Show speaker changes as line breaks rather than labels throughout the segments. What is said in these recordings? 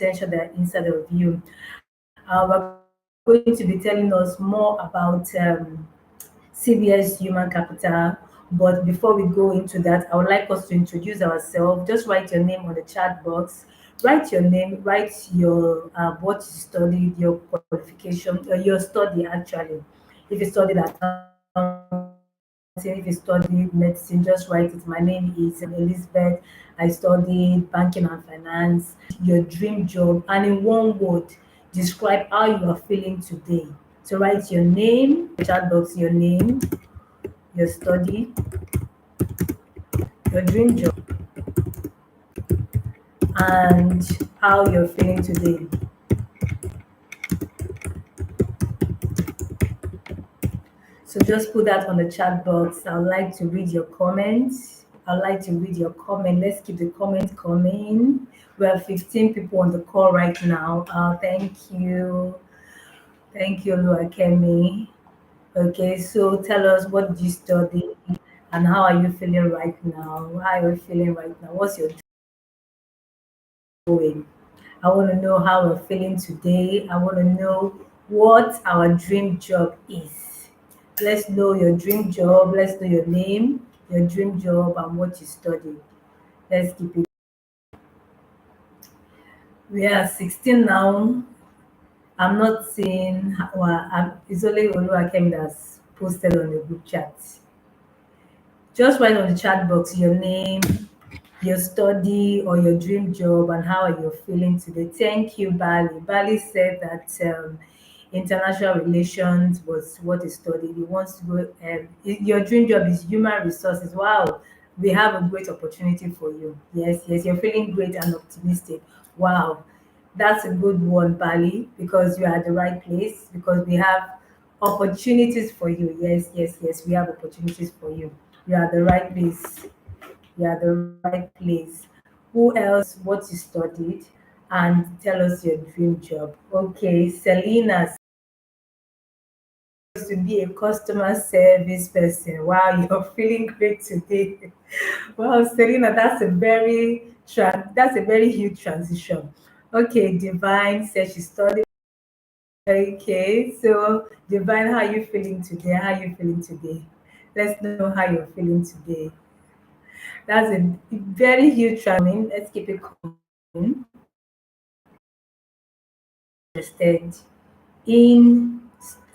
potential that are inside of you. We're going to be telling us more about CBS Human Capital. But before we go into that, I would like us to introduce ourselves. Just write your name on the chat box. Write your name, write your what you studied, your qualification, your study actually. If you studied accounting, if you studied medicine, just write it. My name is Elizabeth. I studied banking and finance. Write your dream job and in one word, describe how you are feeling today. So write your name, chat box, your name, your study, your dream job, and how you're feeling today. So just put that on the chat box. I'd like to read your comments. I'd like to read your comment. Let's keep the comments coming. We have 15 people on the call right now. Thank you. Thank you, Luakemi. Okay, so tell us what did you study and how are you feeling right now? How are you feeling right now? What's your doing? I want to know how we're feeling today. I want to know what our dream job is. Let's know your dream job. Let's know your name, your dream job, and what you study. Let's keep it. We are 16 now. I'm not seeing, well, it's only Oluwakem that's posted on the group chat. Just write on the chat box your name, your study or your dream job and how you're feeling today. Thank you, Bali. Bali said that international relations was what he studied. He wants to go. Your dream job is human resources. Wow, we have a great opportunity for you. Yes, yes, you're feeling great and optimistic. Wow, that's a good one, Bali, because you are at the right place. Because we have opportunities for you. Yes, yes, yes, we have opportunities for you. You are at the right place. Yeah, the right place. Who else? What you studied, and tell us your dream job. Okay, Selena to be a customer service person. Wow, you're feeling great today. Wow, Selena, that's a very huge transition. Okay, Divine says she studied. Okay, so Divine, how are you feeling today? How are you feeling today? Let's know how you're feeling today. That's a very huge challenge. Let's keep it coming. Interested in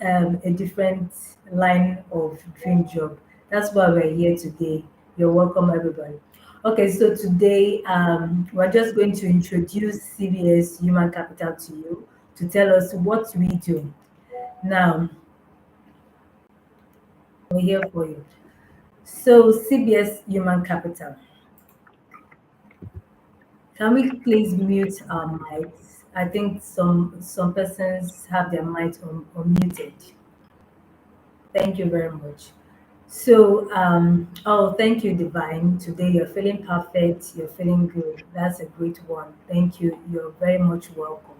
a different line of dream job. That's why we're here today. You're welcome, everybody. Okay, so today we're just going to introduce CBS Human Capital to you to tell us what we do. Now, we're here for you. So, CBS Human Capital. Can we please mute our mics? I think some persons have their mics unmuted. Thank you very much. So, oh, thank you, Divine. Today you're feeling perfect. You're feeling good. That's a great one. Thank you. You're very much welcome.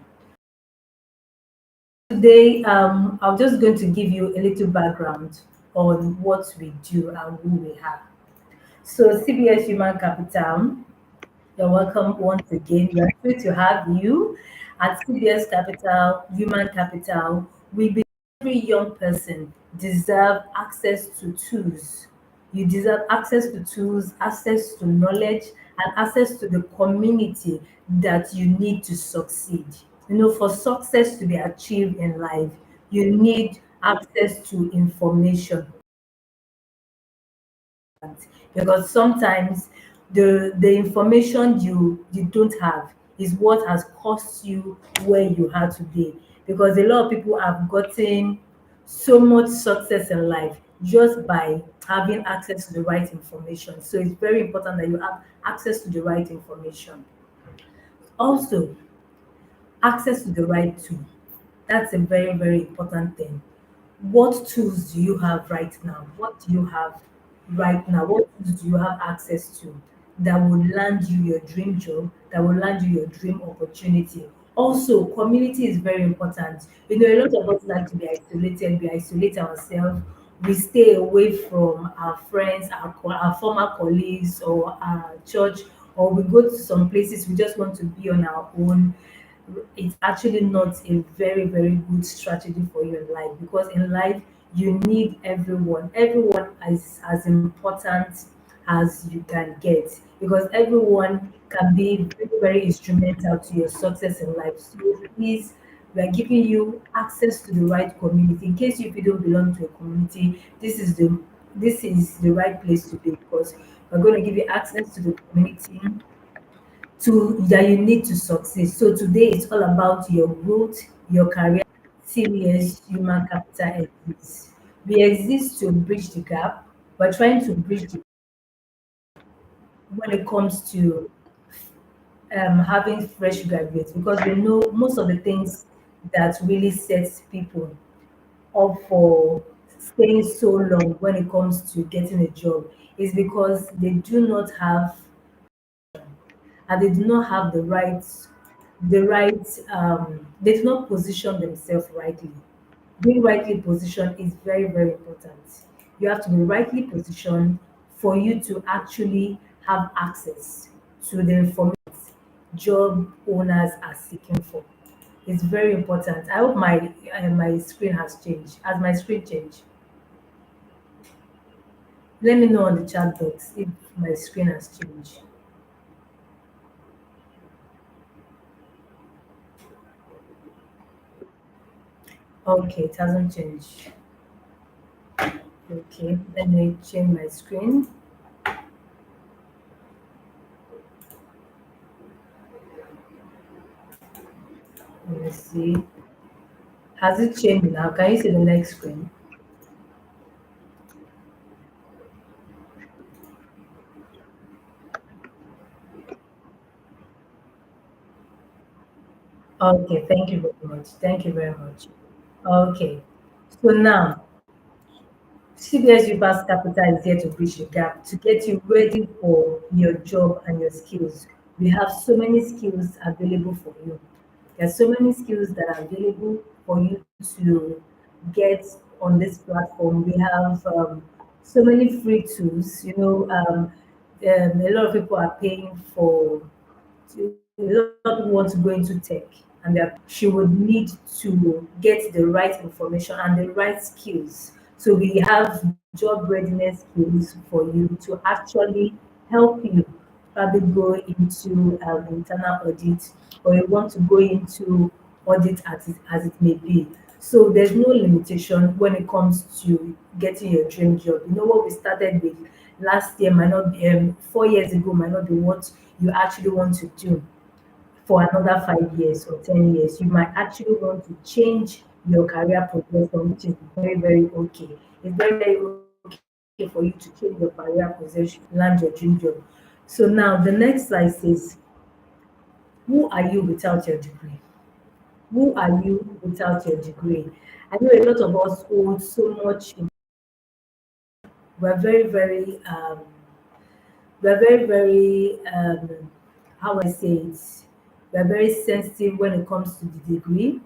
Today, I'm just going to give you a little background on what we do and who we are. So, CBS Human Capital. You're welcome once again. We are happy to have you at CBS Capital, Human Capital. We believe every young person deserve access to tools. You deserve access to tools, access to knowledge, and access to the community that you need to succeed. You know, for success to be achieved in life, you need access to information because sometimes the information you don't have is what has cost you where you are today, because a lot of people have gotten so much success in life just by having access to the right information. So it's very important that you have access to the right information. Also, access to the right tool. That's a very, very important thing. What tools do you have right now? What do you have right now? What tools do you have access to that will land you your dream job, that will land you your dream opportunity? Also, community is very important. You know, a lot of us like to be isolated, we isolate ourselves, we stay away from our friends, our former colleagues, or our church, or we go to some places we just want to be on our own. it's actually not a very, very good strategy for you in life, because in life you need everyone. Everyone is as important as you can get, because everyone can be very, very instrumental to your success in life. So please, we are giving you access to the right community. In case if you don't belong to a community, this is the right place to be, because we're going to give you access to the community to that you need to succeed. So today it's all about your growth, your career. Serious human capital exists. We exist to bridge the gap. We're trying to bridge the when it comes to having fresh graduates, because we know most of the things that really sets people up for staying so long when it comes to getting a job is because they do not have, and they do not have they do not position themselves rightly. Being rightly positioned is very, very important. You have to be rightly positioned for you to actually have access to the information job owners are seeking for. It's very important. I hope my screen has changed. Has my screen changed? Let me know on the chat box if my screen has changed. Okay, it hasn't changed. Okay, let me change my screen. Let me see. Has it changed now? Can you see the next screen? Okay, thank you very much. Thank you very much. Okay, so now CBS Reverse Capital is here to bridge the gap to get you ready for your job and your skills. We have so many skills available for you. There are so many skills that are available for you to get on this platform. We have so many free tools. A lot of people are paying for a lot of people want to go into tech, and she would need to get the right information and the right skills. So we have job readiness skills for you to actually help you probably go into internal audit, or you want to go into audit as it may be. So there's no limitation when it comes to getting your dream job. You know what we started with last year might not be 4 years ago might not be what you actually want to do for another 5 years or 10 years. You might actually want to change your career progression, which is very, very okay. It's very, very okay for you to change your career progression, land your dream job. So now the next slide says, who are you without your degree? Who are you without your degree? I know a lot of us hold so much. We're very, very we're very, very how I say it, we're very sensitive when it comes to the degree.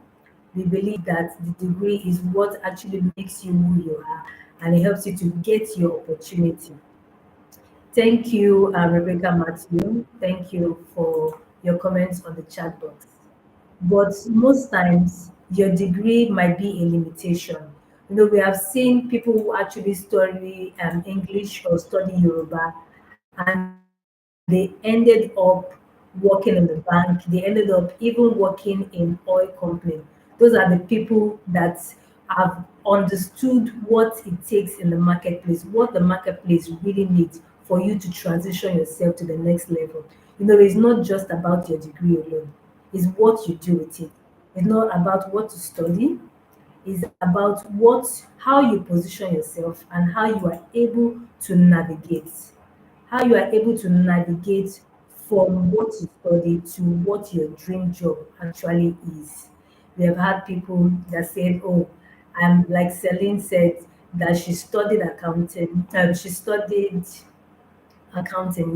We believe that the degree is what actually makes you who you are, and it helps you to get your opportunity. Thank you, Rebecca Matthew. Thank you for your comments on the chat box. But most times, your degree might be a limitation. We have seen people who actually study English or study Yoruba, and they ended up working in the bank. They ended up even working in oil company. Those are the people that have understood what it takes in the marketplace, what the marketplace really needs for you to transition yourself to the next level. It's not just about your degree alone. It's what you do with it. It's not about what to study. It's about how you position yourself and how you are able to navigate from what you study to what your dream job actually is. We have had people that said, "Oh, and like Celine said, that she studied accounting,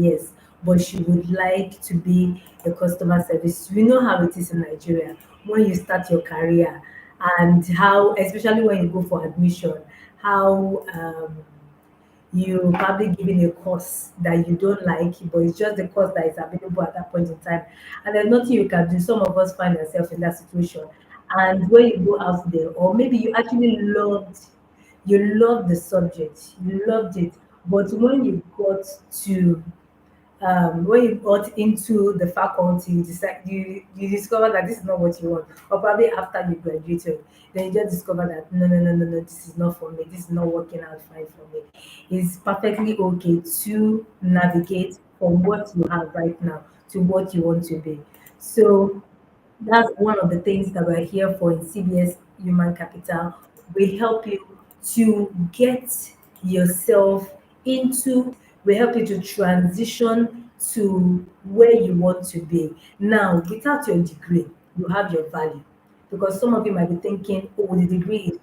yes, but she would like to be a customer service." We know how it is in Nigeria when you start your career, and how, especially when you go for admission, how you probably given a course that you don't like, but it's just the course that is available at that point in time, and there's nothing you can do. Some of us find ourselves in that situation, and when you go out there, or maybe you loved the subject, you loved it, but when you got into the faculty, you discover that this is not what you want, or probably after you graduated, then you just discover that no, this is not for me. This is not working out fine for me. It's perfectly okay to navigate from what you have right now to what you want to be. So that's one of the things that we're here for in CBS Human Capital. We help you to get yourself into, we help you to transition to where you want to be. Now, without your degree, you have your value. Because some of you might be thinking, oh, the degree is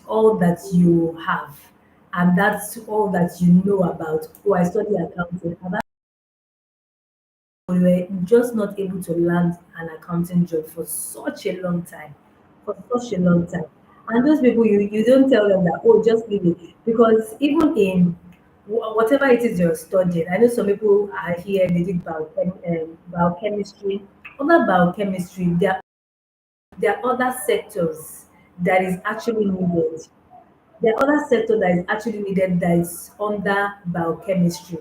all that you have. And that's all that you know about. Oh, I study accounting. And we were just not able to land an accounting job for such a long time, for such a long time. And those people, you don't tell them that, oh, just leave it. Because even in whatever it is you're studying, I know some people are here, they did biochemistry. Other biochemistry, there are other sectors that is actually needed. There are other sector that is actually needed that is under biochemistry.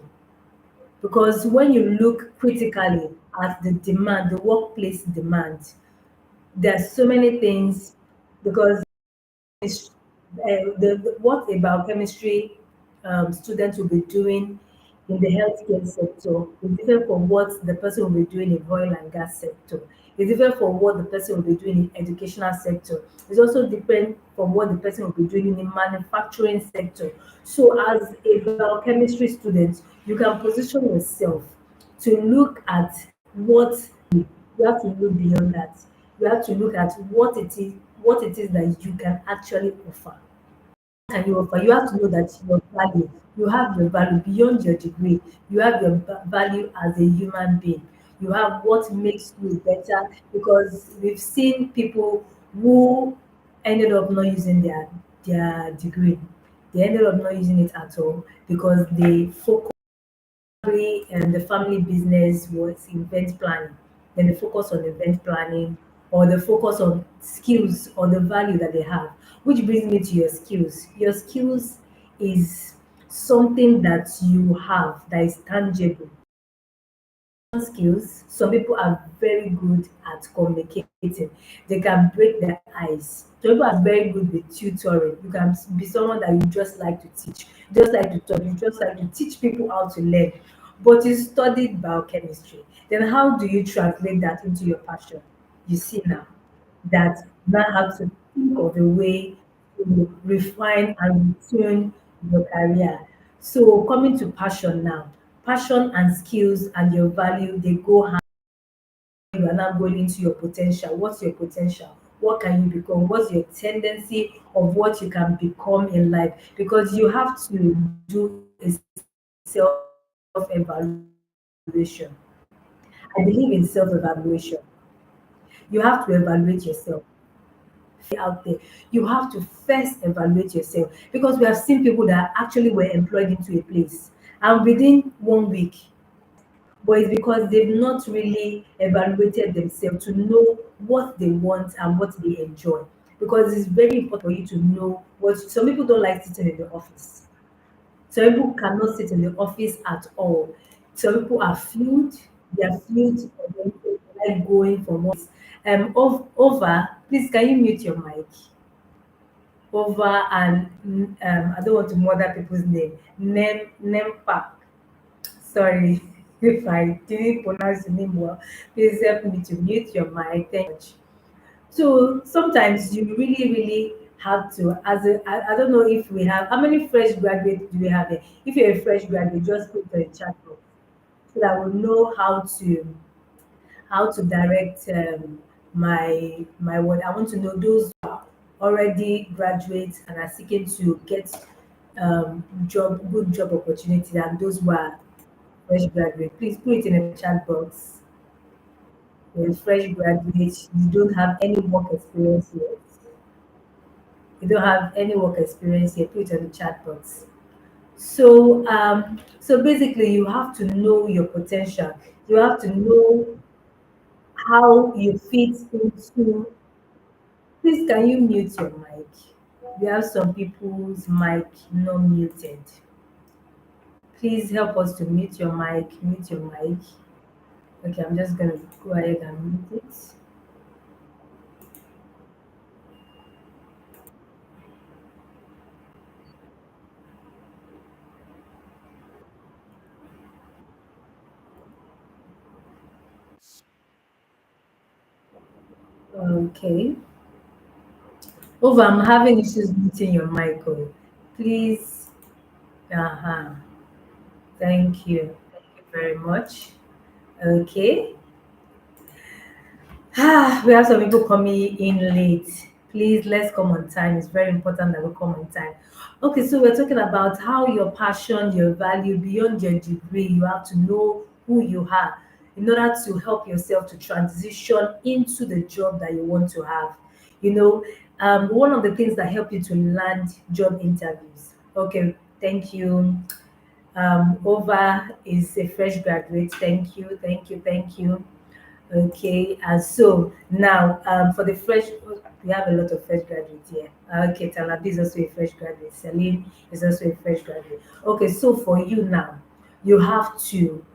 Because when you look critically at the demand, the workplace demand, there's so many things. Because what a biochemistry student will be doing in the healthcare sector is different from what the person will be doing in oil and gas sector. It's different from what the person will be doing in educational sector. It's also different from what the person will be doing in the manufacturing sector. So as a biochemistry student, you can position yourself to look at what you have to look beyond that. You have to look at what it is that you can actually offer. Can you offer? You have to know that your value, you have your value beyond your degree. You have your value as a human being. You have what makes you better, because we've seen people who ended up not using their degree. They ended up not using it at all because they focus and the family business was event planning. Then they focus on event planning, or they focus on skills or the value that they have. Which brings me to your skills. Your skills is something that you have that is tangible. Skills, some people are very good at communicating. They can break their ice. Some people are very good with tutoring. You can be someone that you just like to teach, just like to talk, you just like to teach people how to learn. But you studied biochemistry. Then how do you translate that into your passion? You see now that you now have to think of a way to refine and retune your career. So coming to passion now, passion and skills and your value, they go hand. You are now going into your potential. What's your potential? What can you become? What's your tendency of what you can become in life? Because you have to do a self-evaluation. I believe in self-evaluation. You have to evaluate yourself out there. You have to first evaluate yourself, because we have seen people that actually were employed into a place and within 1 week, but it's because they've not really evaluated themselves to know what they want and what they enjoy. Because it's very important for you to know what some people don't like sitting in the office. Some people cannot sit in the office at all. Some people are fluid, they are fluid, and then they like going from one. Over, please can you mute your mic? Over and I don't want to murder people's name. Nempa. Sorry if I didn't pronounce the name well. Please help me to mute your mic. Thank you. So sometimes you really have to, I don't know if we have, how many fresh graduates do we have here? If you're a fresh graduate, just put the chat box so that we'll know how to direct my word. I want to know those who are already graduates and are seeking to get good job opportunity, and those who are fresh graduate. Please put it in the chat box. You're a fresh graduate, you don't have any work experience yet. you don't have any work experience here, put it on the chat box. So basically, you have to know your potential. You have to know how you fit into. Please, can you mute your mic? We have some people's mic not muted. Please help us to mute your mic. Mute your mic. Okay, I'm just gonna go ahead and mute it. Okay. Over, I'm having issues muting your mic. Oh. Please. Uh-huh. Thank you. Thank you very much. Okay. We have some people coming in late. Please, let's come on time. It's very important that we come on time. Okay, so we're talking about how your passion, your value beyond your degree, you have to know who you are in order to help yourself to transition into the job that you want to have. You know, one of the things that help you to land job interviews. Okay, thank you. Ova is a fresh graduate. Thank you, thank you, thank you. Okay, and so now for the fresh, we have a lot of fresh graduates here. Okay, Talabi is also a fresh graduate. Salim is also a fresh graduate. Okay, so for you now, you have to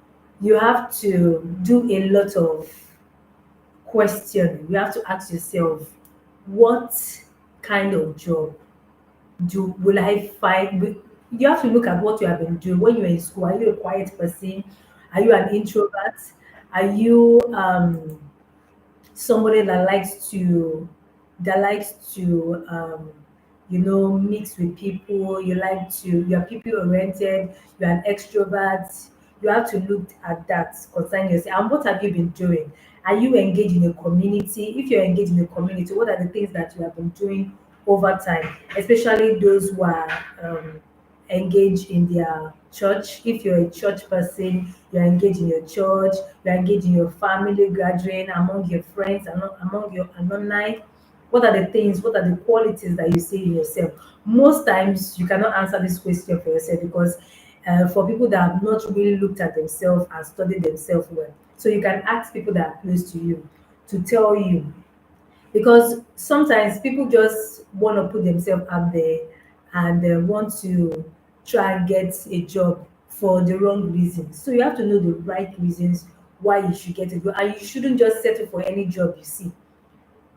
you have to do a lot of questioning. You have to ask yourself, what kind of job do will I find? You have to look at what you have been doing when you're in school. Are you a quiet person? Are you an introvert? Are you somebody that likes to mix with people, you're people oriented, you're an extrovert. You have to look at that concerning yourself. And what have you been doing? Are you engaged in a community? If you're engaged in a community, what are the things that you have been doing over time, especially those who are engaged in their church? If you're a church person, you're engaged in your church, you're engaged in your family gathering, among your friends, among your alumni. What are the things, what are the qualities that you see in yourself? Most times you cannot answer this question for yourself because for people that have not really looked at themselves and studied themselves well. So you can ask people that are close to you to tell you, because sometimes people just want to put themselves out there and want to try and get a job for the wrong reasons. So you have to know the right reasons why you should get a job, and you shouldn't just settle for any job you see.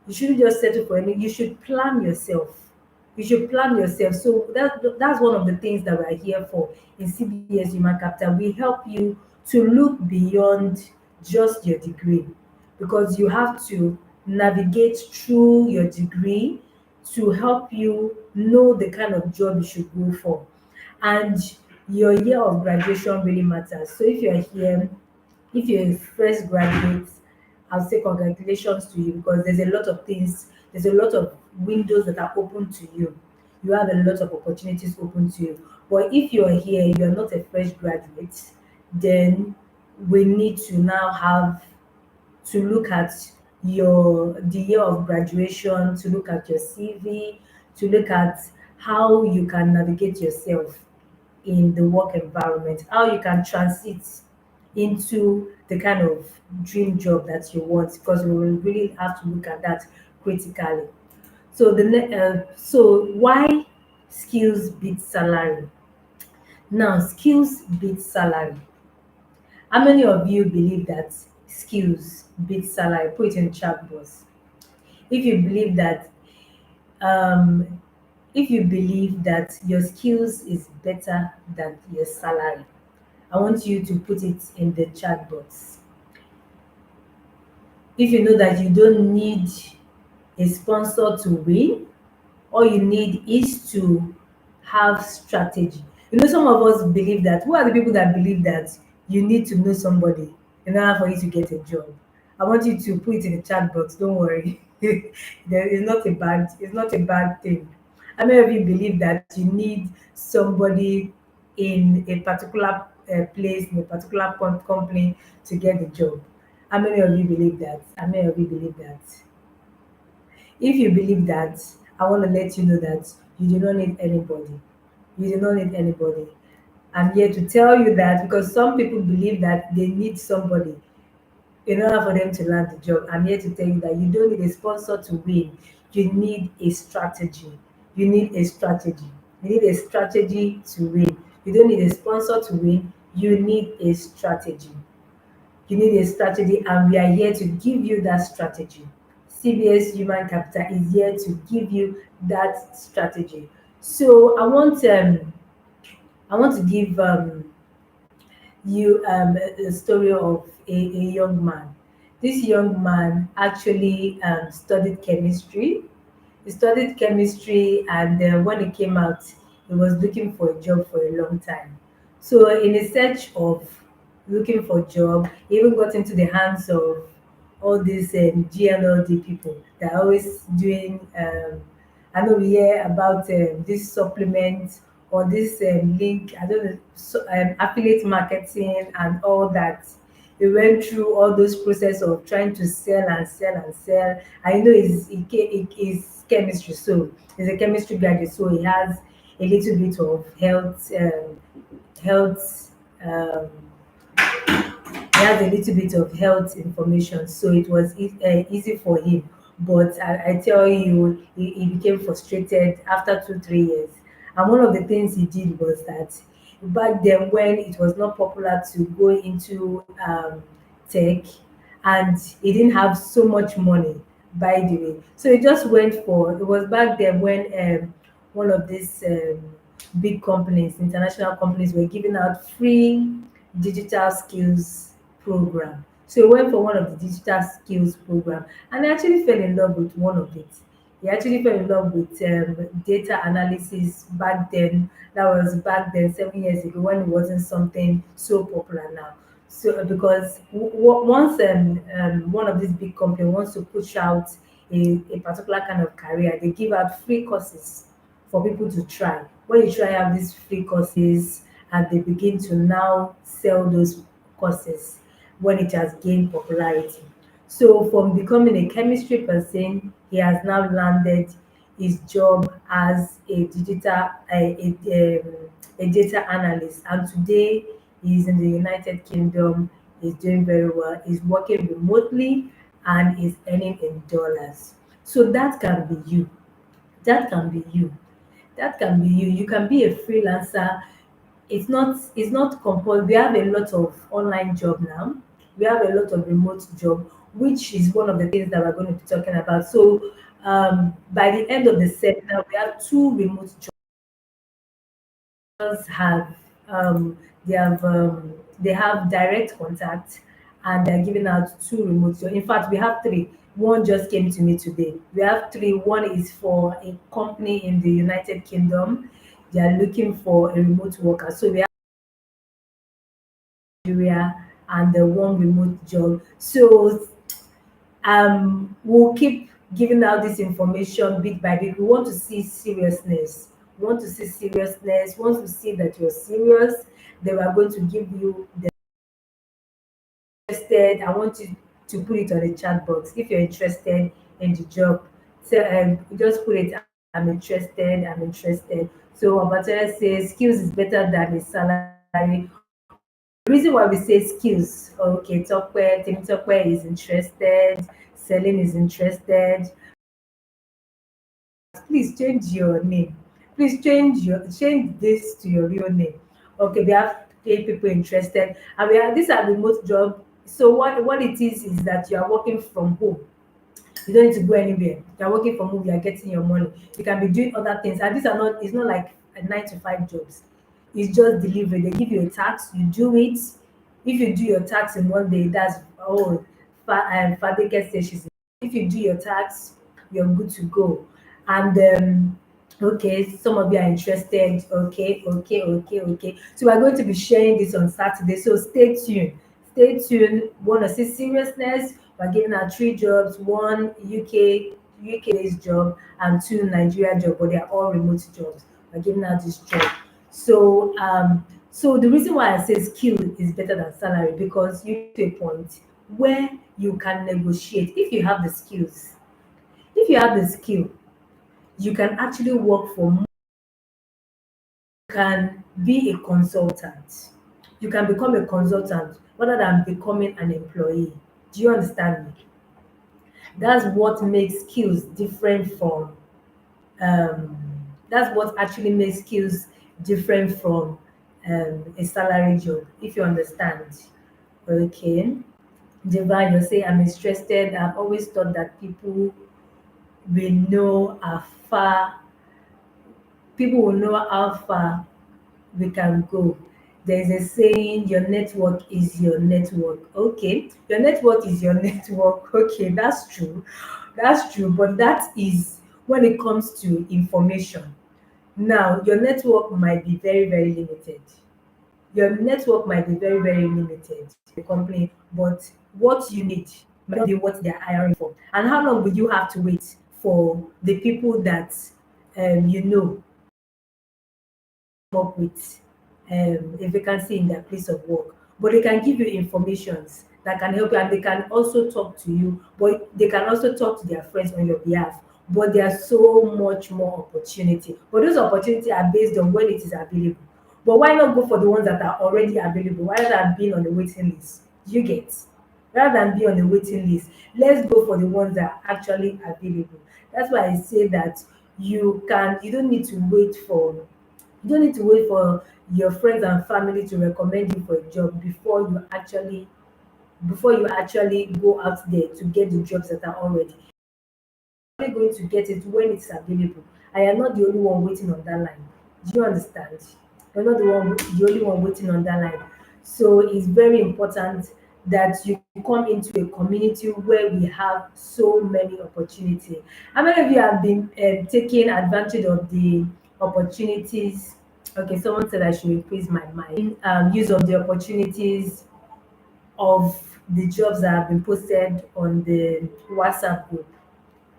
You shouldn't just settle for any. You should plan yourself. You should plan yourself. So that's one of the things that we're here for in CBS Human Capital. We help you to look beyond just your degree, because you have to navigate through your degree to help you know the kind of job you should go for. And your year of graduation really matters. So if you're here, if you're a fresh graduate, I'll say congratulations to you, because there's a lot of things, there's a lot of windows that are open to you. You have a lot of opportunities open to you. But if you're here, you're not a fresh graduate, then we need to now have to look at your the year of graduation, to look at your CV, to look at how you can navigate yourself in the work environment, how you can transit into the kind of dream job that you want, because we will really have to look at that critically. So why skills beat salary? Now, skills beat salary. How many of you believe that skills beat salary? Put it in the chat box. If you believe that, um, if you believe that your skills is better than your salary, I want you to put it in the chat box. If you know that you don't need a sponsor to win, all you need is to have strategy. Some of us believe that. Who are the people that believe that you need to know somebody in order for you to get a job? I want you to put it in the chat box. Don't worry. There is not a bad. It's not a bad thing. How many of you believe that you need somebody in a particular place, in a particular company to get the job? How many of you believe that? How many of you believe that? If you believe that, I want to let you know that you do not need anybody. You do not need anybody. I'm here to tell you that because some people believe that they need somebody in order for them to land the job. I'm here to tell you that you don't need a sponsor to win. You need a strategy. You need a strategy. You need a strategy to win. You don't need a sponsor to win. You need a strategy. You need a strategy, and we are here to give you that strategy. CBS Human Capital is here to give you that strategy. So I want to give you a story of a young man. This young man actually studied chemistry. He studied chemistry, and when he came out, he was looking for a job for a long time. So, in a search of looking for a job, he even got into the hands of all these GLLD people that are always doing. I know we hear about this supplement or this link. I don't know, so, affiliate marketing and all that. He went through all those process of trying to sell and sell and sell. I know he's chemistry, so he's a chemistry graduate, so he has a little bit of health um, he has a little bit of health information, so it was easy for him. But I tell you, he became frustrated after 2 3 years. And one of the things he did was that back then, when it was not popular to go into tech, and he didn't have so much money, by the way, so he just went for. It was back then when one of these big companies, international companies, were giving out free digital skills program. So he went for one of the digital skills program, and he actually fell in love with one of it. He actually fell in love with data analysis back then. That was back then, 7 years ago, when it wasn't something so popular now. So because once one of these big companies wants to push out a particular kind of career, they give out free courses for people to try. When you try out these free courses, and they begin to now sell those courses when it has gained popularity. So from becoming a chemistry person, he has now landed his job as a data analyst, and today he's in the United Kingdom. He's doing very well. He's working remotely and is earning in dollars. So that can be you. That can be you. That can be you. You can be a freelancer. It's not compulsory. We have a lot of online job now. We have a lot of remote job, which is one of the things that we're going to be talking about. So by the end of the seminar, we have two remote jobs. Have they have they have direct contact, and they're giving out two remote jobs. In fact, we have three. One just came to me today. We have three. One is for a company in the United Kingdom. They are looking for a remote worker. So we Nigeria and the one remote job. So we'll keep giving out this information bit by bit. We want to see seriousness. We want to see seriousness. We want to see that you're serious. Then we are going to give you the interested. I want you to put it on the chat box if you're interested in the job. So just put it. I'm interested. I'm interested. So Obatala says skills is better than the salary. The reason why we say skills, okay, Tokwe is interested, Selling is interested. Please change your name. Please change this to your real name. Okay, we have eight people interested, and we have these are remote job. So what it is that you are working from home. You don't need to go anywhere. You're working from home, you're getting your money. You can be doing other things. And these are not, it's not like a 9 to 5 jobs. It's just delivery. They give you a task, you do it. If you do your tax in one day, that's Fadeke says she's if you do your tax, you're good to go. And okay, some of you are interested. Okay. So we're going to be sharing this on Saturday. So stay tuned. Stay tuned. Want to see seriousness? We're giving out three jobs: one UK based job and two Nigeria job, but they are all remote jobs. We're giving out this job. So so the reason why I say skill is better than salary because you get to a point where you can negotiate if you have the skills. If you have the skill, You can actually work for more, can be a consultant. You can become a consultant rather than becoming an employee. Do you understand me? That's what makes skills different from um, that's what actually makes skills different from a salary job, if you understand. Okay. Divine, you say I'm interested. I've always thought that will know how far people will know how far we can go. There's a saying, your network is your network. Okay, your network is your network. Okay, that's true. That's true. But that is when it comes to information. Now, your network might be very, very limited. Your network might be very, very limited, the company, but what you need might not be what they're hiring for. And how long will you have to wait for the people that you know up with a vacancy in their place of work, but they can give you informations that can help you, and they can also talk to you, but they can also talk to their friends on your behalf. But there's so much more opportunity, but those opportunities are based on when it is available. But why not go for the ones that are already available rather than being on the waiting list? Do you get? Rather than be on the waiting list, let's go for the ones that are actually available. That's why I say that you don't need to wait for you don't need to wait for your friends and family to recommend you for a job before you actually go out there to get the jobs that are already. You're only going to get it when it's available. I am not the only one waiting on that line. Do you understand? You're not the only one waiting on that line. So it's very important that you come into a community where we have so many opportunities. How many of you have been taking advantage of the opportunities? Okay, someone said I should increase my mind. Use of the opportunities of the jobs that have been posted on the WhatsApp group.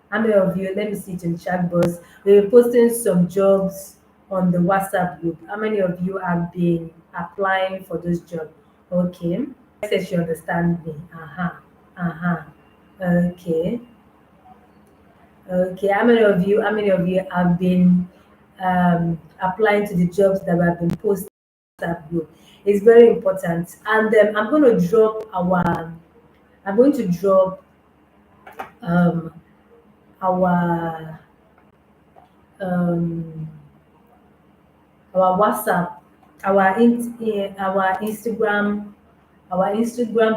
How many of you, let me see it in chat box. We're posting some jobs on the WhatsApp group. How many of you have been applying for those jobs? Okay. I said she understand me. Uh-huh. Uh-huh. Okay. Okay. How many of you have been applying to the jobs that have been posted on the WhatsApp group? It's very important. And I'm going to drop um our um our WhatsApp, our Instagram,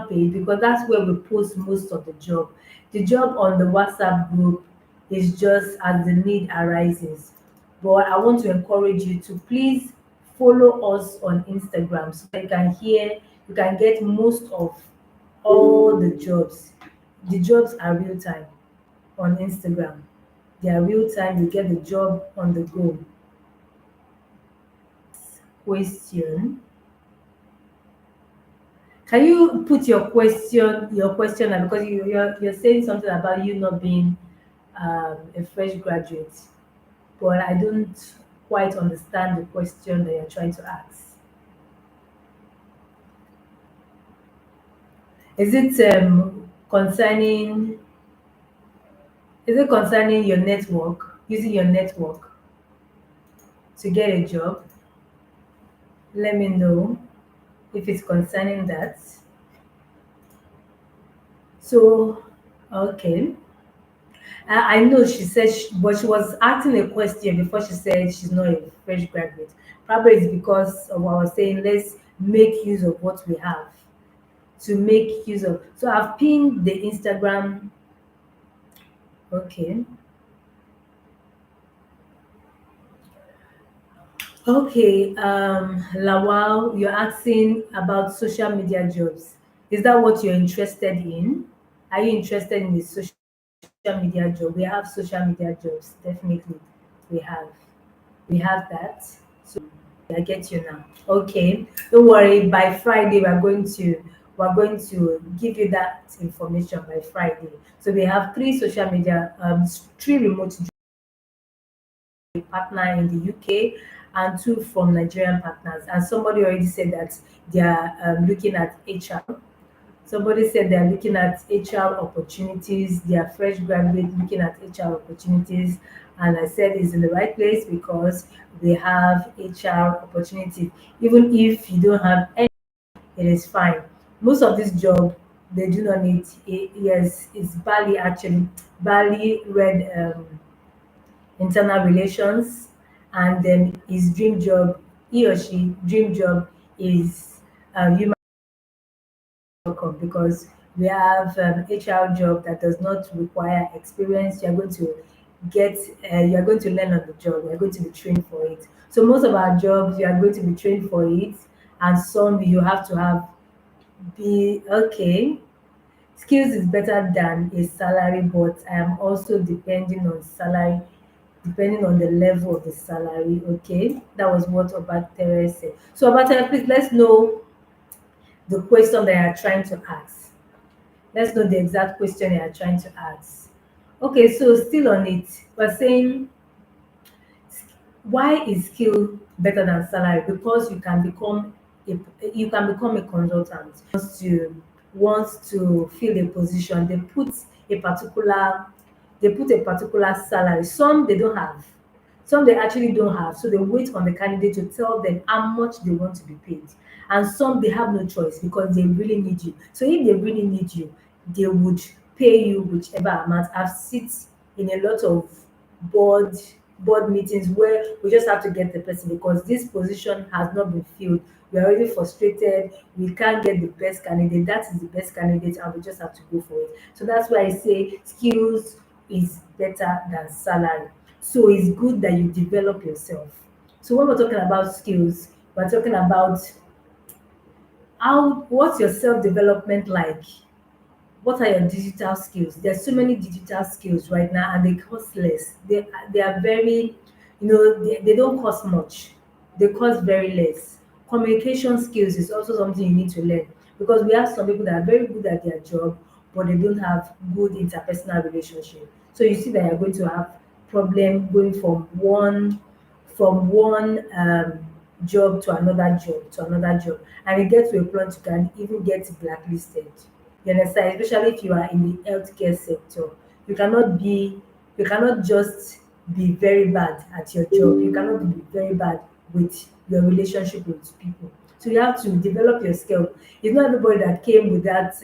page, because that's where we post most of the job. The job on the WhatsApp group is just as the need arises. But I want to encourage you to please follow us on Instagram so that you can get most of all the jobs. The jobs are real time on Instagram. They are real time, you get the job on the go. Question. Can you put your question now, because you're saying something about you not being a fresh graduate, but I don't quite understand the question that you're trying to ask. Is it concerning your network, using your network to get a job? Let me know if it's concerning that. So, okay. I know she said, but she was asking a question before she said she's not a fresh graduate. Probably it's because of what I was saying. Let's make use of what we have to make use of. So I've pinned the Instagram. Okay. Okay. Lawal, you're asking about social media jobs. Is that what you're interested in? Are you interested in the social media job? We have social media jobs. Definitely, we have. We have that. So I get you now. Okay, don't worry. By Friday, we're going to give you that information by Friday. So we have three remote partner in the UK and two from Nigerian partners. And somebody already said that they are looking at HR. Somebody said they're looking at HR opportunities, they are fresh graduate looking at HR opportunities. And I said it's in the right place because they have HR opportunities. Even if you don't have any, it is fine. Most of this job, they do not need, yes, it's Bali actually. Bali read internal relations, and then his dream job, he or she dream job is human welcome, because we have HR job that does not require experience. You're going to get, you're going to learn on the job. You're going to be trained for it. So most of our jobs, you are going to be trained for it, and some you have to have be okay. Skills is better than a salary, but I am also depending on salary, depending on the level of the salary. Okay, that was what Obatere said. So Obatere, please let's know the question that you are trying to ask. Let's know the exact question you are trying to ask. Okay, so still on it, we're saying why is skill better than salary? Because a you can become a consultant. Wants to fill a position, a particular they put a particular salary. Some they don't have, some they actually don't have. So they wait on the candidate to tell them how much they want to be paid. And some they have no choice because they really need you. So if they really need you, they would pay you whichever amount. I've sit in a lot of board board meetings where we just have to get the person because this position has not been filled. We're already frustrated. We can't get the best candidate. That is the best candidate, and we just have to go for it. So that's why I say skills is better than salary. So it's good that you develop yourself. So when we're talking about skills, we're talking about what's your self-development like? What are your digital skills? There's so many digital skills right now, and they cost less. They are very, they don't cost much. They cost very less. Communication skills is also something you need to learn, because we have some people that are very good at their job, but they don't have good interpersonal relationship. So you see that you're going to have problem going from one job to another job, and it gets to a point you can even get blacklisted. You understand? Especially if you are in the healthcare sector. You cannot be you cannot just be very bad at your job. You cannot be very bad with your relationship with people. So you have to develop your skill. It's not everybody that came with that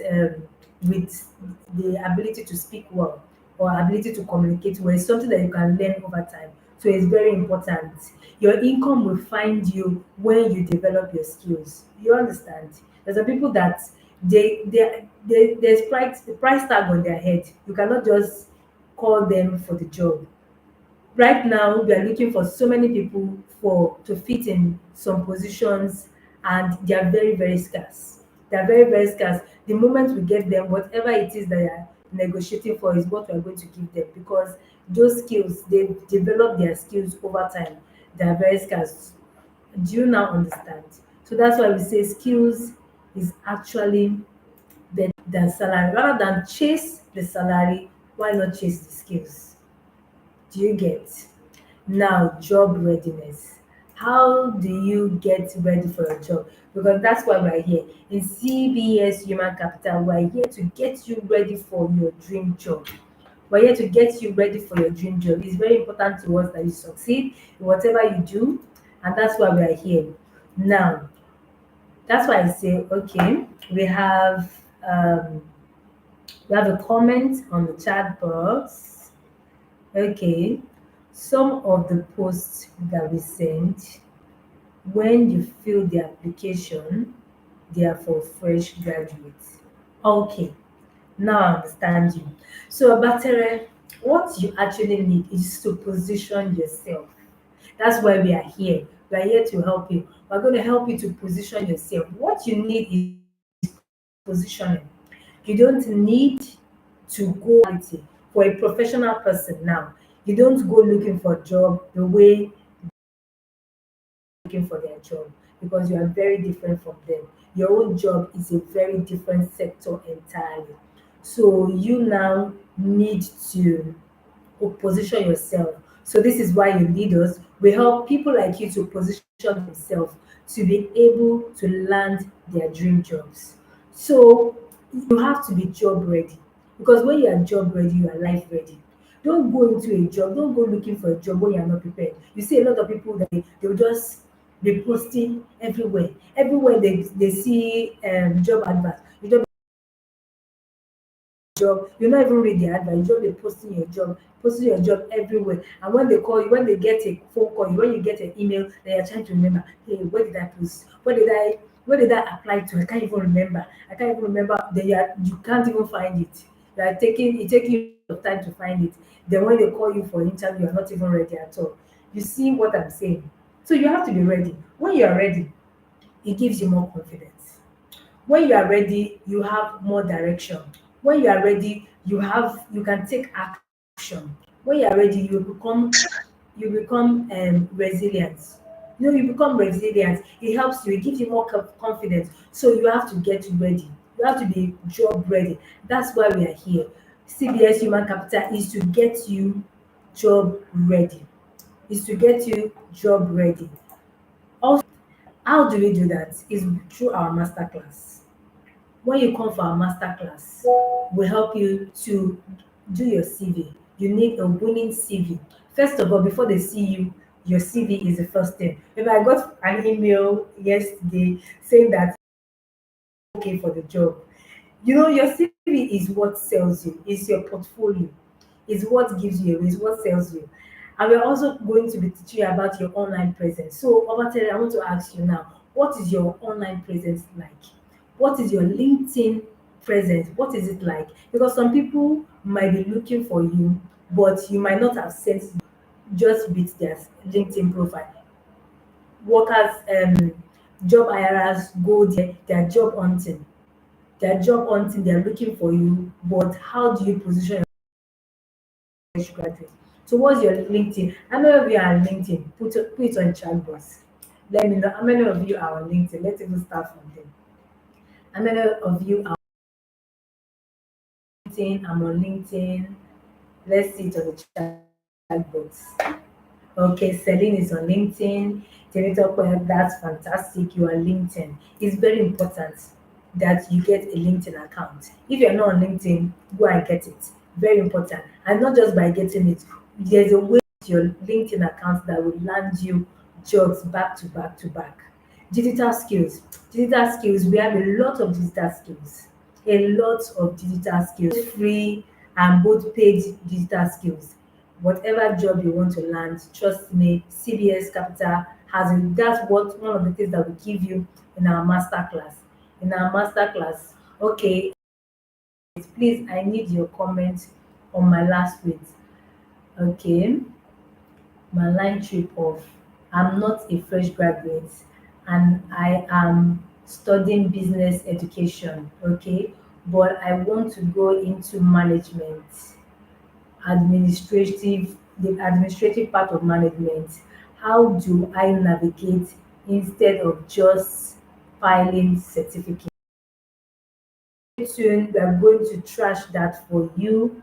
with the ability to speak well or ability to communicate well. It's something that you can learn over time. So it's very important. Your income will find you when you develop your skills. You understand? There's some people that there's price tag on their head. You cannot just call them for the job. Right now we are looking for so many people for to fit in some positions, and they are very, very scarce. They are very, very scarce. The moment we get them, whatever it is that they are negotiating for is what we are going to give them, because those skills, they develop their skills over time. They are very scarce. Do you now understand? So that's why we say skills is actually better than salary. Rather than chase the salary, why not chase the skills? Do you get? Now, job readiness. How do you get ready for a job? Because that's why we're here. In CBS Human Capital, we're here to get you ready for your dream job. We're here to get you ready for your dream job. It's very important to us that you succeed in whatever you do, and that's why we are here. Now, that's why I say, okay, we have um, we have a comment on the chat box. Okay, some of the posts that we sent, when you fill the application, they are for fresh graduates. Okay, now I understand you. So, Batere, what you actually need is to position yourself. That's why we are here. We are here to help you. We're going to help you to position yourself. What you need is positioning. You don't need to go for a professional person now. You don't go looking for a job the way looking for their job, because you are very different from them. Your own job is a very different sector entirely. So you now need to position yourself. So this is why you lead us. We help people like you to position themselves to be able to land their dream jobs. So You have to be job ready, because when you are job ready, you are life ready. Don't go into a job, don't go looking for a job when you are not prepared. You see a lot of people that they'll just be posting everywhere. Everywhere they see job adverts. You just job, you not even read the advert, you just be posting your job everywhere. And when they call you, when they get a phone call you, when you get an email, they are trying to remember, hey, where did I post? Where did I apply to? I can't even remember. I can't even remember. You can't even find it. It taking you a lot of time to find it. Then when they call you for interview, you're not even ready at all. You see what I'm saying? So you have to be ready. When you are ready, it gives you more confidence. When you are ready, you have more direction. When you are ready, you can take action. When you are ready, you become resilient. You become resilient. It helps you. It gives you more confidence. So you have to get ready. You have to be job ready. That's why we are here. CBS Human Capital is to get you job ready. Is to get you job ready. Also, how do we do that? Is through our masterclass. When you come for our masterclass, we help you to do your CV. You need a winning CV. First of all, before they see you, your CV is the first thing. If I got an email yesterday saying that okay for the job, your CV is what sells you, is your portfolio, is what gives you away, is what sells you. And we're also going to be teaching you about your online presence. So, Obatere, I want to ask you now, what is your online presence like? What is your LinkedIn presence? What is it like? Because some people might be looking for you, but you might not have sent just with their LinkedIn profile. Workers, job hirers go there, they're job hunting. They're job hunting, they're looking for you, but how do you position fresh graduate? So what's your LinkedIn? How many of you are on LinkedIn? Put it on chat box. Let me know how many of you are on LinkedIn. Let's even start from there. How many of you are on LinkedIn? I'm on LinkedIn. Let's see it on the chat box. Okay, Celine is on LinkedIn. Temitope, that's fantastic. You are LinkedIn. It's very important that you get a LinkedIn account. If you're not on LinkedIn, go and get it. Very important. And not just by getting it, there's a way with your LinkedIn account that will land you jobs back to back to back. Digital skills. Digital skills, we have a lot of digital skills. A lot of digital skills. Free and both paid digital skills. Whatever job you want to land, trust me, CBS Capital has it. That's what one of the things that we give you in our master class. In our master class, okay, please, I need your comment on my last tweet. Okay, my line trip of I'm not a fresh graduate and I am studying business education. Okay, but I want to go into management, the administrative part of management. How do I navigate instead of just filing certificate? Soon we are going to trash that for you.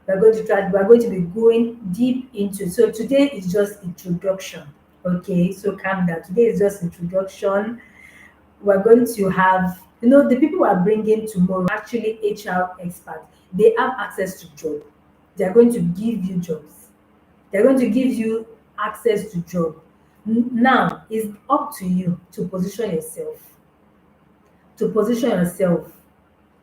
We're going to be going deep into, so today is just introduction. Okay, so calm down. Today is just introduction. We're going to have, the people we are bringing tomorrow actually HR experts. They have access to job. They are going to give you jobs. They're going to give you access to job. Now it's up to you to position yourself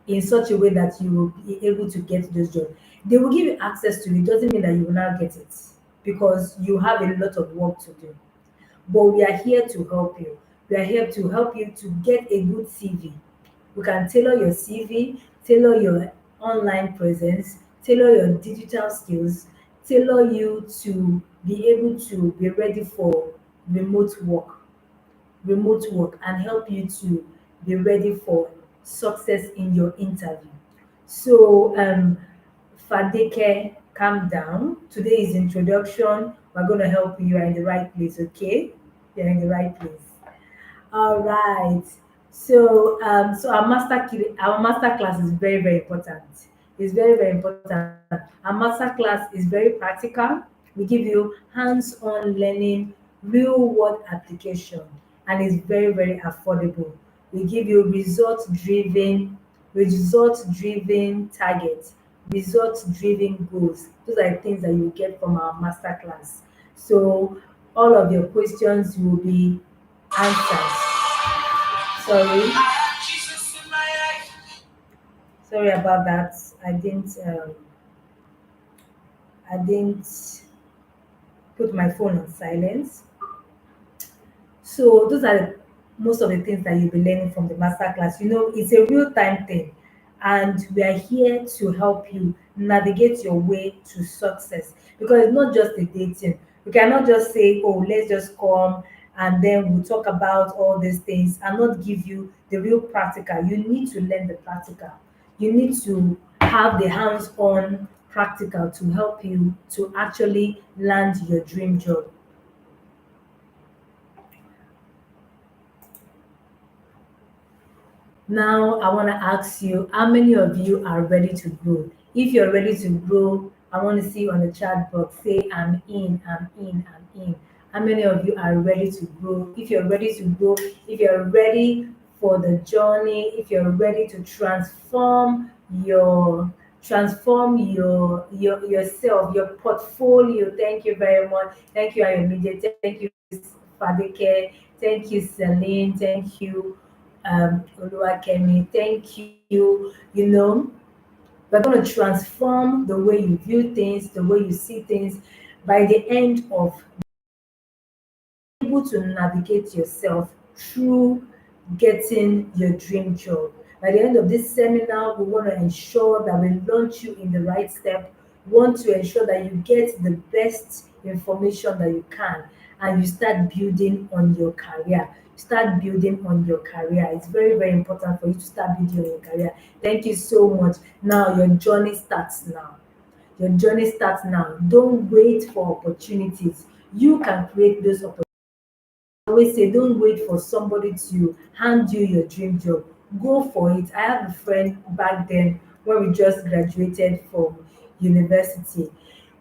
in such a way that you will be able to get those jobs. They will give you access to it. Doesn't mean that you will not get it, because you have a lot of work to do. But we are here to help you. We are here to help you to get a good CV. We can tailor your CV, tailor your online presence, tailor your digital skills, tailor you to be able to be ready for remote work and help you to be ready for success in your interview. So, Fadeke, calm down. Today is introduction. We're going to help you. You are in the right place, okay? You're in the right place. All right. So our master class is very, very important. It's very, very important. Our master class is very practical. We give you hands-on learning, real-world application, and it's very, very affordable. We give you result-driven result driven targets, result driven goals. Those are the things that you get from our masterclass. So all of your questions will be answered. Sorry, sorry about that. I didn't put my phone on silence. So those are most of the things that you'll be learning from the masterclass. It's a real time thing, and we are here to help you navigate your way to success. Because it's not just a dating. We cannot just say, "Oh, let's just come and then we'll talk about all these things," and not give you the real practical. You need to learn the practical. You need to have the hands-on practical to help you to actually land your dream job. Now, I want to ask you, how many of you are ready to grow? If you're ready to grow, I want to see you on the chat box. Say, I'm in, I'm in, I'm in. How many of you are ready to grow? If you're ready to grow, if you're ready for the journey, if you're ready to transform your yourself, your portfolio. Thank you very much. Thank you, Ayomide. Thank you, Fadeke. Thank you, Celine. Thank you, Oluwakemi. Thank you. We're going to transform the way you view things, the way you see things. By the end of able to navigate yourself through getting your dream job. By the end of this seminar, we want to ensure that we launch you in the right step. We want to ensure that you get the best information that you can, and you start building on your career. Start building on your career. It's very, very important for you to start building on your career. Thank you so much. Now, your journey starts now. Your journey starts now. Don't wait for opportunities. You can create those opportunities. Always say, don't wait for somebody to hand you your dream job. Go for it. I have a friend back then when we just graduated from university.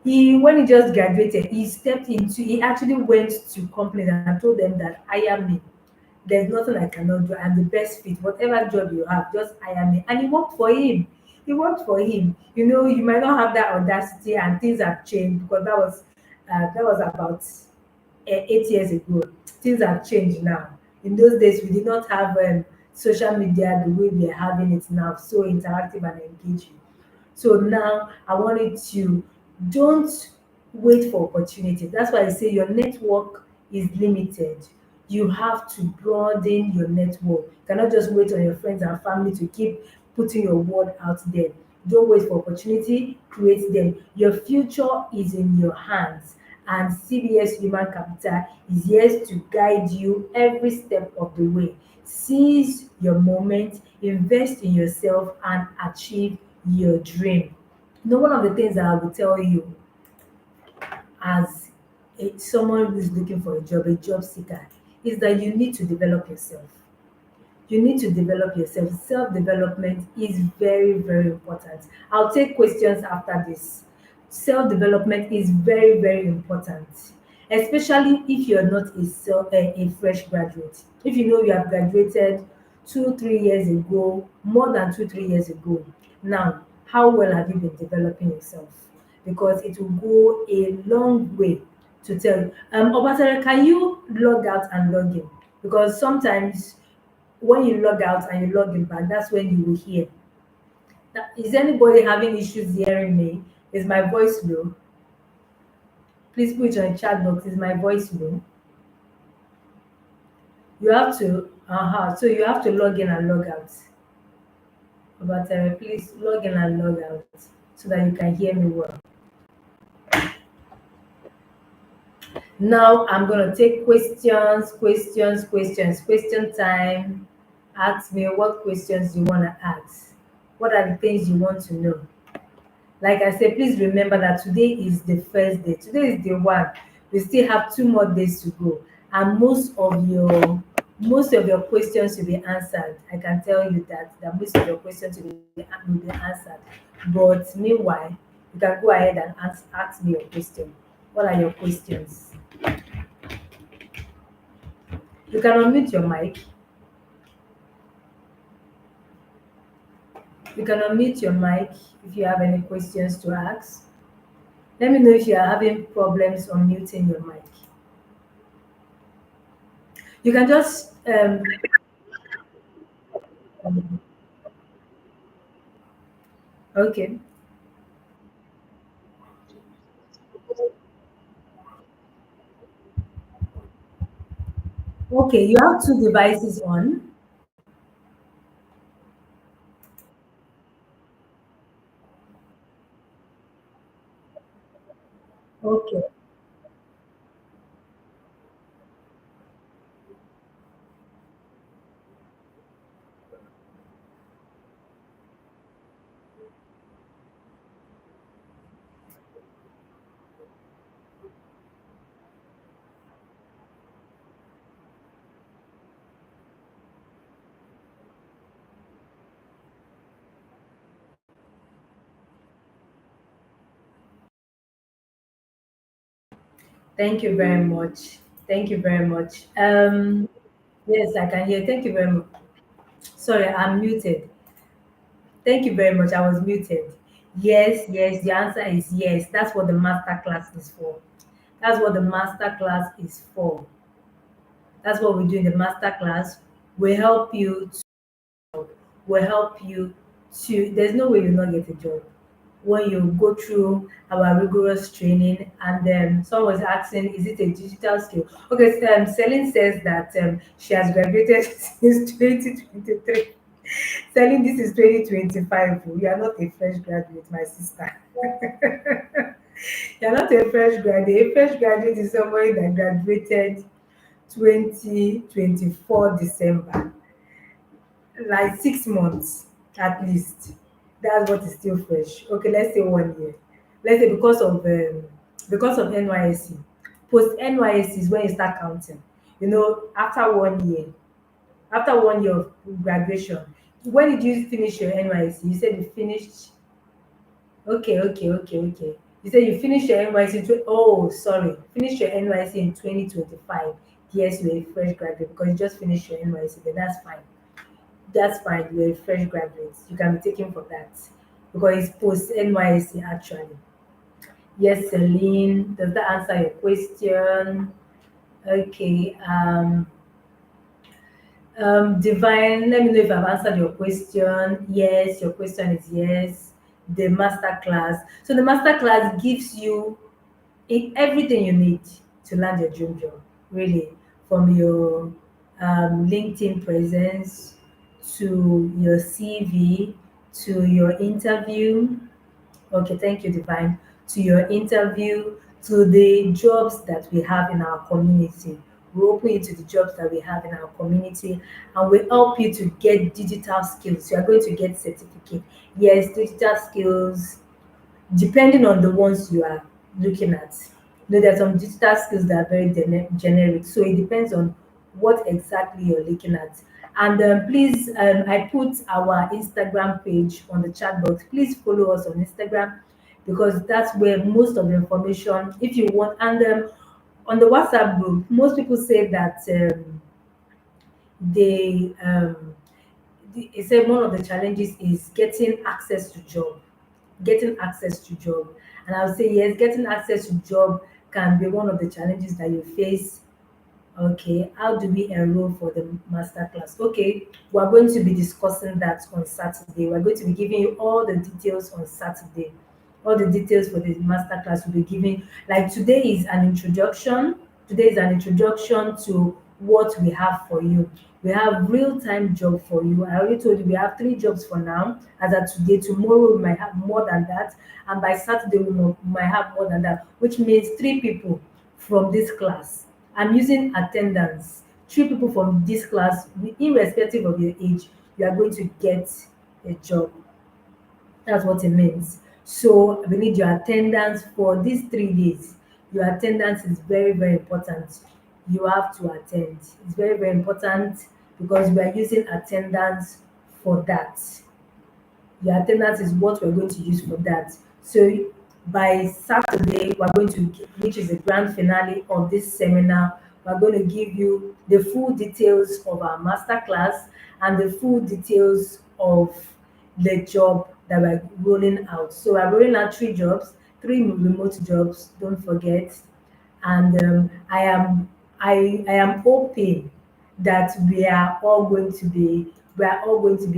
When he just graduated, he actually went to companies and told them that, hire me. There's nothing I cannot do. I'm the best fit. Whatever job you have, just hire me. And it worked for him. It worked for him. You might not have that audacity, and things have changed because that was about 8 years ago. Things have changed now. In those days, we did not have social media the way we are having it now, so interactive and engaging. So now I wanted to don't wait for opportunities. That's why I say your network is limited. You have to broaden your network. You cannot just wait on your friends and family to keep putting your word out there. Don't wait for opportunity, create them. Your future is in your hands, and CBS Human Capital is here to guide you every step of the way. Seize your moment, invest in yourself, and achieve your dream. One of the things that I will tell you as someone who's looking for a job seeker, is that you need to develop yourself. You need to develop yourself. Self development is very, very important. I'll take questions after this. Self development is very, very important, especially if you're not a fresh graduate. If you know you have graduated 2 3 years ago, more than 2 3 years ago. Now, how well have you been developing yourself? Because it will go a long way to tell you. Obatere, can you log out and log in? Because sometimes when you log out and you log in back, that's when you will hear. Now, is anybody having issues hearing me? Is my voice low? Please put it on the chat box. Is my voice low? You have to, so you have to log in and log out. But please log in and log out so that you can hear me well. Now I'm going to take questions, question time. Ask me what questions you want to ask. What are the things you want to know? Like I said, please remember that today is the first day. Today is day one. We still have 2 more days to go, and most of your questions will be answered. I can tell you that most of your questions will be answered. But meanwhile, you can go ahead and ask me your question. What are your questions? You can unmute your mic. You can unmute your mic if you have any questions to ask. Let me know if you are having problems unmuting your mic. You can just okay. Okay, you have two devices on. Okay. Thank you very much. Thank you very much. Yes, I can hear. Thank you very much. Sorry, I'm muted. Thank you very much. I was muted. Yes, yes. The answer is yes. That's what the master class is for. That's what the master class is for. That's what we do in the master class. We help you will help you to there's no way you'll not get a job when you go through our rigorous training. And someone was asking, is it a digital skill? Okay, so, Celine says that she has graduated since 2023. Celine, this is 2025. You are not a fresh graduate, my sister. You're not a fresh graduate. A fresh graduate is somebody that graduated 2024 December, like 6 months at least. That's what is still fresh. Okay, let's say 1 year. Let's say because of NYSC. Post NYSC is when you start counting. After 1 year, after 1 year of graduation. When did you finish your NYSC? You said you finished. Okay, okay, okay, okay. You said you finished your NYSC. Oh, sorry, finished your NYSC in 2025. Yes, you're a fresh graduate because you just finished your NYSC. Then that's fine. That's fine. You're a fresh graduate. You can be taken for that because it's post NYSC actually. Yes, Celine. Does that answer your question? Okay. Divine, let me know if I've answered your question. Yes, your question is yes. The master class. So the master class gives you everything you need to land your dream job, really, from your LinkedIn presence to your CV to your interview. Okay, thank you, Divine. To your interview, to the jobs that we have in our community. We open you to the jobs that we have in our community, and we help you to get digital skills. You are going to get certificate. Yes, digital skills, depending on the ones you are looking at. There are some digital skills that are very generic, so it depends on what exactly you're looking at. And please, I put our Instagram page on the chat box. Please follow us on Instagram because that's where most of the information, if you want. And on the WhatsApp group, most people say that they he said one of the challenges is getting access to job, getting access to job. And I would say yes, getting access to job can be one of the challenges that you face. Okay, how do we enroll for the master class? Okay, we're going to be discussing that on Saturday. We're going to be giving you all the details on Saturday. All the details for the master class will be given. Like today is an introduction. Today is an introduction to what we have for you. We have real-time job for you. I already told you we have three jobs for now. As of today, tomorrow we might have more than that, and by Saturday we might have more than that, which means three people from this class. I'm using attendance. Three people from this class, irrespective of your age, you are going to get a job. That's what it means. So we need your attendance for these 3 days. Your attendance is very, very important. You have to attend. It's very, very important because we are using attendance for that. Your attendance is what we're going to use for that. So by Saturday, we're going to, which is the grand finale of this seminar, we're going to give you the full details of our master class and the full details of the job that we're rolling out. So we're rolling out three jobs, three remote jobs, don't forget. And I am hoping that we are all going to be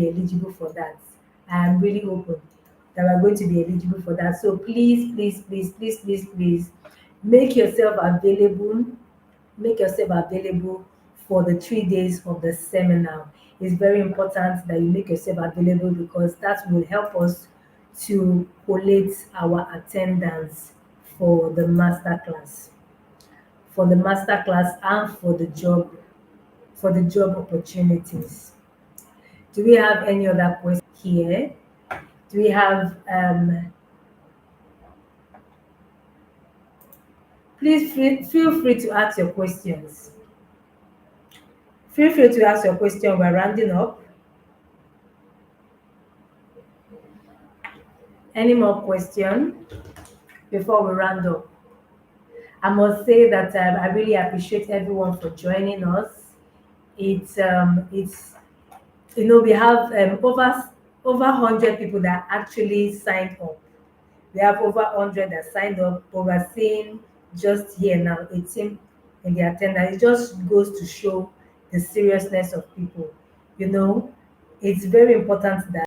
eligible for that. I am really hoping that we're going to be eligible for that. So please, please, please, please, please, please make yourself available make yourself available for the 3 days of the seminar. It's very important that you make yourself available because that will help us to collate our attendance for the masterclass, and for the job opportunities. Do we have any other questions here? Do we have please feel free to ask your questions. Feel free to ask your question. We're rounding up. Any more question before we round up? I must say that I really appreciate everyone for joining us. It's we have over 100 people that actually signed up. We have over 100 that signed up, but we're seeing just here now 18 in the attendance. It just goes to show the seriousness of people. You know, it's very important that